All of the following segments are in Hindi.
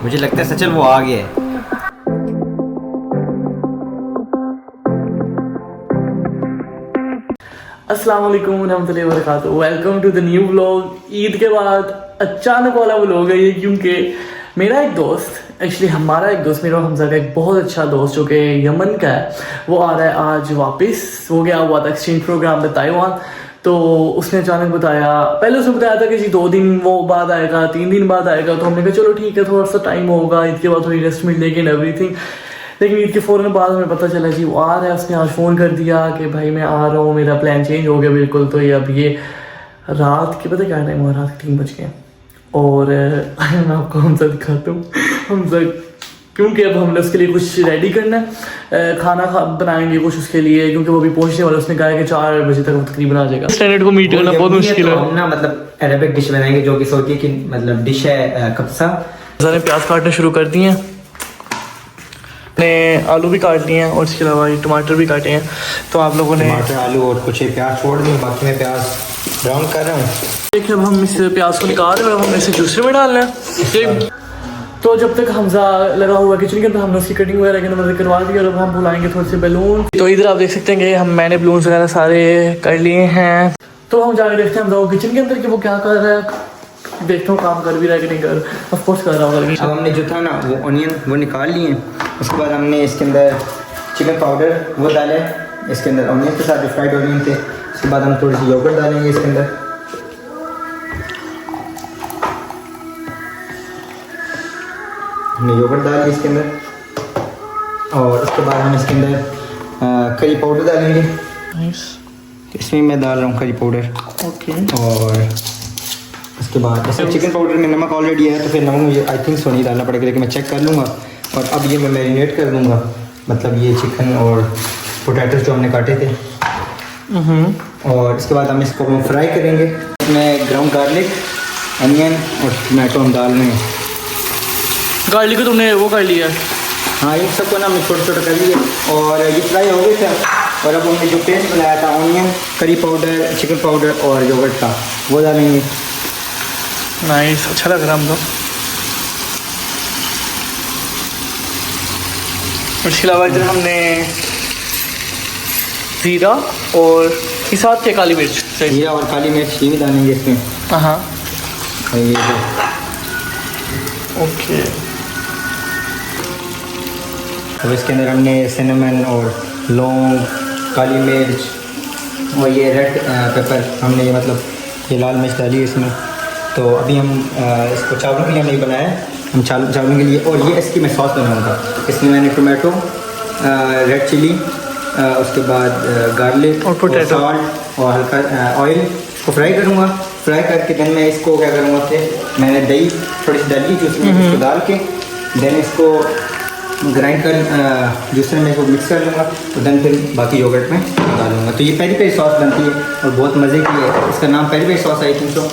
मुझे लगता है सचल वो आ गया है। अस्सलाम वालेकुम रहमतुल्लाहि व बरकातुहू। Welcome to the new vlog. Eid के बाद अचानक वाला व्लॉग है ये, क्योंकि मेरा एक दोस्त, एक्चुअली हमारा एक दोस्त, मेरा हमजा का एक बहुत अच्छा दोस्त जो कि यमन का है, वो आ रहा है आज वापस। वो गया हुआ था एक्सचेंज प्रोग्राम में ताइवान, तो उसने अचानक बताया, पहले उसने बताया था कि जी 2 दिन वो बाद आएगा, 3 दिन बाद आएगा। तो हमने कहा चलो ठीक है, थोड़ा सा टाइम होगा, ईद के बाद थोड़ी रेस्ट मिलेगी एंड एवरीथिंग। लेकिन ईद के फ़ौरन बाद हमें पता चला जी वो आ रहा है। उसने आज फ़ोन कर दिया कि भाई मैं आ रहा हूँ, मेरा प्लान चेंज हो गया बिल्कुल। तो ये अब ये रात के पता क्या टाइम हुआ, रात के 3 बज गए। और मैं आपको हमजा दिखाता हूँ। हमजा क्योंकि अब हमने उसके लिए कुछ रेडी करना है, खाना बनाएंगे कुछ उसके लिए, क्योंकि वो भी पहुंचने वाला। उसने कहा है कि 4 बजे तक तकरीबन आ जाएगा। स्टैंडर्ड को मीट करना बहुत मुश्किल है। हम ना मतलब अरबिक डिश बनाएंगे जो कि सऊदी की मतलब डिश है कब्सा। हमजा ने प्याज काटना शुरू कर दिए हैं, ने आलू भी काट लिए हैं और इसके अलावा ये टमाटर भी काटे हैं। तो आप लोगों ने टमाटर, आलू और कुछ प्याज छोड़ दिए, बाकी मैं प्याज ब्राउन कर रहा हूँ। देखिए अब हम इस प्याज को निकाल रहे हैं और हम इसे जूसर में डालना है। तो जब तक हमजा लगा हुआ किचन के अंदर, हमने उसकी कटिंग वगैरह के अंदर करवा दी और अब हम बुलाएंगे थोड़े से बैलून। तो इधर आप देख सकते हैं कि मैंने बैलून वगैरह सारे कर लिए हैं। तो हम जाके देखते हैं हमजा किचन के अंदर कि वो क्या कर रहा है। देखता हूँ काम कर भी रहा है कि नहीं कर, ऑफ कोर्स कर रहा होगा। अब हमने जो था ना वो ऑनियन वो निकाल लिए। उसके बाद हमने इसके अंदर चिकन पाउडर वो डाला है, इसके अंदर ऑनियन के साथ फ्राइड ऑनियन थे। उसके बाद हम थोड़ी सी योगर्ट डालेंगे इसके अंदर। हमने योगर्ट डाल दी इसके अंदर और उसके बाद हम इसके अंदर करी पाउडर डालेंगे। इसमें मैं डाल रहा हूँ करी पाउडर। ओके। और उसके बाद जैसे चिकन पाउडर में नमक ऑलरेडी है, तो फिर नमक मुझे आई थिंक सो नहीं डालना पड़ेगा, लेकिन मैं चेक कर लूँगा। और अब ये मैं मैरिनेट कर दूँगा, मतलब ये चिकन और पोटैटोस जो हमने काटे थे। और इसके बाद हम इसको फ्राई करेंगे। इसमें ग्राउंड गार्लिक, अनियन और टमाटो हम डाल रहे हैं। गार्लिक को तुमने वो कर लिया? हाँ, इन सबको ना हमने छोटे छोटे कर लिए और ये फ्राई हो गए थे। और अब हमने जो पेस्ट बनाया था onion, curry powder, chicken powder और योगर्ट का, वो डालेंगे। नाइस, अच्छा लग रहा हमको। इसके अलावा इधर हमने ज़ीरा और के साथ के काली मिर्च, जीरा और काली मिर्च ये भी डालेंगे इसमें। हाँ ये ओके। अब इसके अंदर हमने सिनेमन और लौंग, काली मिर्च और ये रेड पेपर हमने मतलब ये लाल मिर्च डाली इसमें। तो अभी हम इसको चावलों के लिए नहीं बनाया है, हम चावलों के लिए। और ये इसकी मैं सॉस बनाऊँगा। इसमें मैंने टोमेटो, रेड चिली, उसके बाद गार्लिक और पोटैटो और हल्का ऑयल को फ्राई करूँगा। फ्राई करके देन मैं इसको क्या करूँगा कि मैंने दही थोड़ी सी डाली थी उसमें, इसको डाल के देन इसको ग्राइंड कर जूसर में इसको मिक्स कर लूँगा। तो देन फिर बाकी योगर्ट में डालूँगा। तो ये पेरी पेरी सॉस बनती है और बहुत मज़े की है। इसका नाम peri peri sauce I think तो।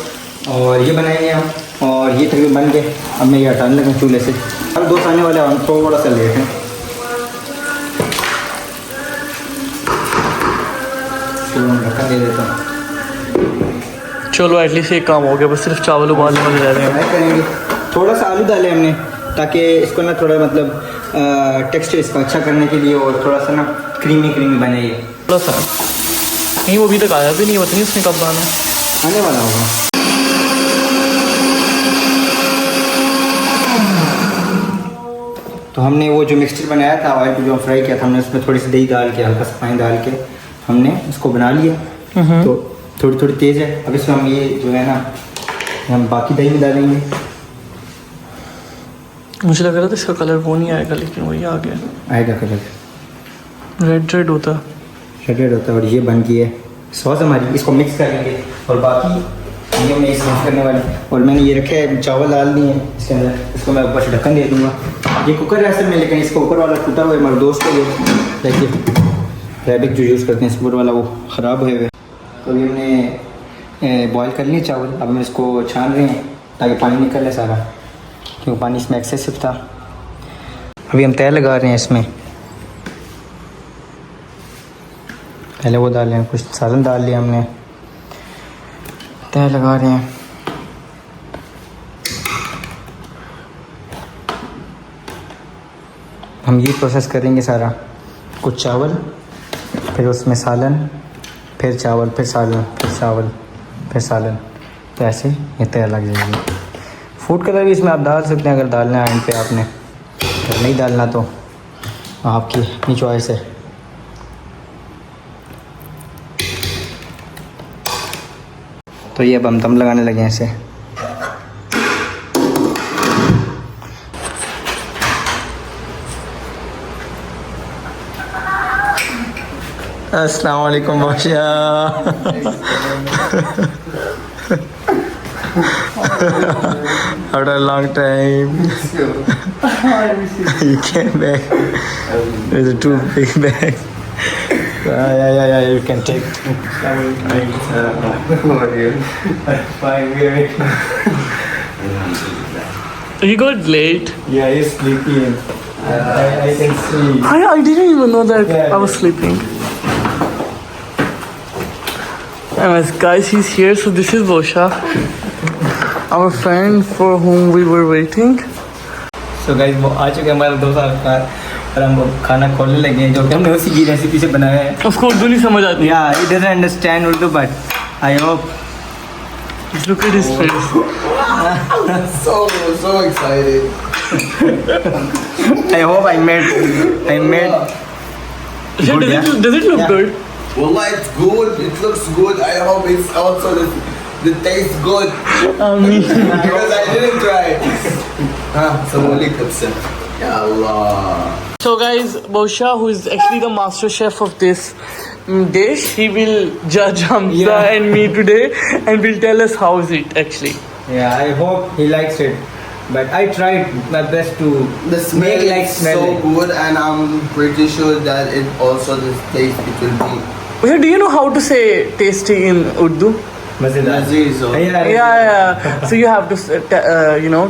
और ये बनाएंगे हम, और ये तकरीबन बन गए। अब मैं ये हटाने लगा चूल्हे से। हम दोस्त आने वाले हैं, हम थोड़ा सा लेट हैं। चलो मैं ढक्कन दे देता हूँ। चलो एटलीस्ट एक काम हो गया, बस सिर्फ चावल उबालने वाले रह रहे हैं। फ्राई करेंगे। थोड़ा सा आलू डाले हमने ताकि इसको ना थोड़ा मतलब टेक्सचर इसका अच्छा करने के लिए, और थोड़ा सा ना क्रीमी क्रीमी बने। ये थोड़ा सा नहीं, वो अभी तक आया भी नहीं, पता नहीं उसने कब आना है। आने वाला होगा। तो हमने वो जो मिक्सचर बनाया था, ऑयल को जो फ्राई किया था, हमने उसमें थोड़ी सी दही डाल के, हल्का सा पानी डाल के हमने इसको बना लिया। तो थोड़ी थोड़ी तेज़ है। अब इसमें हम ये जो है ना हम बाकी दही में डालेंगे। मुझे लग रहा था इसका कलर वो नहीं आएगा, लेकिन वही आ गया। आएगा कलर, रेड रेड होता, रेड होता है। और ये बन गई है सॉस हमारी। इसको मिक्स करेंगे और बाकी ये मैं इसे मिक्स करने वाले। और मैंने ये रखे हैं चावल डाल दिए हैं इसके अंदर। इसको मैं ऊपर से ढक्कन दे दूँगा। ये कुकर है असल में, लेकिन इसका ऊपर वाला टूटा हुआ है। हमारे दोस्त को देखिए रैबिक जो यूज़ करते हैं इस ऊपर वाला, वो ख़राब हुए हुए। तो ये हमने बॉयल कर लिए चावल। अब हम इसको छान रहे हैं ताकि पानी निकले सारा, क्योंकि पानी इसमें एक्सेसिव था। अभी हम तेल लगा रहे हैं इसमें। पहले वो डाल रहे हैं, कुछ सालन डाल लिया हमने, तेल लगा रहे हैं। हम ये प्रोसेस करेंगे सारा, कुछ चावल, फिर उसमें सालन, फिर चावल, फिर सालन, फिर चावल, फिर सालन, तो ऐसे ये तैयार लग जाएगी। फूड कलर भी इसमें आप डाल सकते हैं अगर डालना है एंड पे आपने, अगर नहीं डालना तो आपकी अपनी चॉइस है। तो ये अब हम दम लगाने लगे हैं इसे। अस्सलाम वालेकुम बादशाह। After a long time you came back with a two big bag. Yeah, you can take. How are you? Fine, we are waiting. You got late. Yeah, he's sleeping. I can see. I didn't even know that Yeah. I was sleeping. Anyways, guys, he's here. So this is Bosha, our friend for whom we were waiting. So guys, वो आ चुके हैं हमारे दोस्त अफ्तार और हम वो खाना खोलने लगे हैं जो कि हमने उसी की रेसिपी से बनाया है। उसको उर्दू नहीं समझ आती। Yeah, he doesn't understand Urdu, but I hope. Look at his face. So excited. I hope I made. Does yeah? it look Yeah. good? Wallah, it's good. It looks good. I hope it's also the taste good Me. because I didn't try it. So only kapsa. Ya Allah. So guys, Bosha, who is actually the master chef of this dish, he will judge Hamza Yeah. and me today and will tell us how is it actually. Yeah, I hope he likes it. But I tried my best to The smell make like is smell so it. good, and I'm pretty sure that it also the taste it will be Bosha, do you know how to say tasty in Urdu? मज़ेदार। Lazeez or- Yeah. So you have to,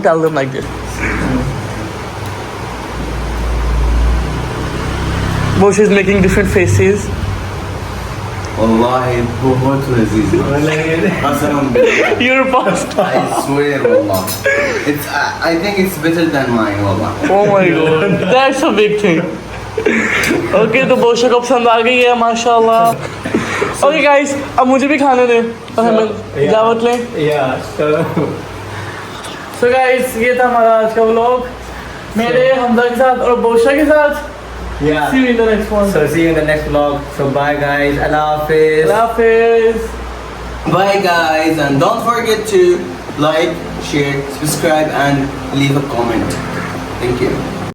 tell them like this. Bosha is making different faces. Wallahi, बहुत lazeez. Qasam billah. You're past. I swear, wallah. I think it's better than mine, wallah. Oh my god, that's a big thing. Okay, तो Bosha को पसंद आ गई है माशाल्लाह. Okay guys, अब मुझे भी खाने दें और हमें दावत लें. Yeah, So guys, ये था हमारा आज का व्लॉग मेरे हमजा के साथ और बोशा के साथ. yeah. See you in the next one. So see you in the next vlog. So bye guys. Allah Hafiz. Allah Hafiz. Bye guys, and don't forget to like, share, subscribe, and leave a comment. Thank you.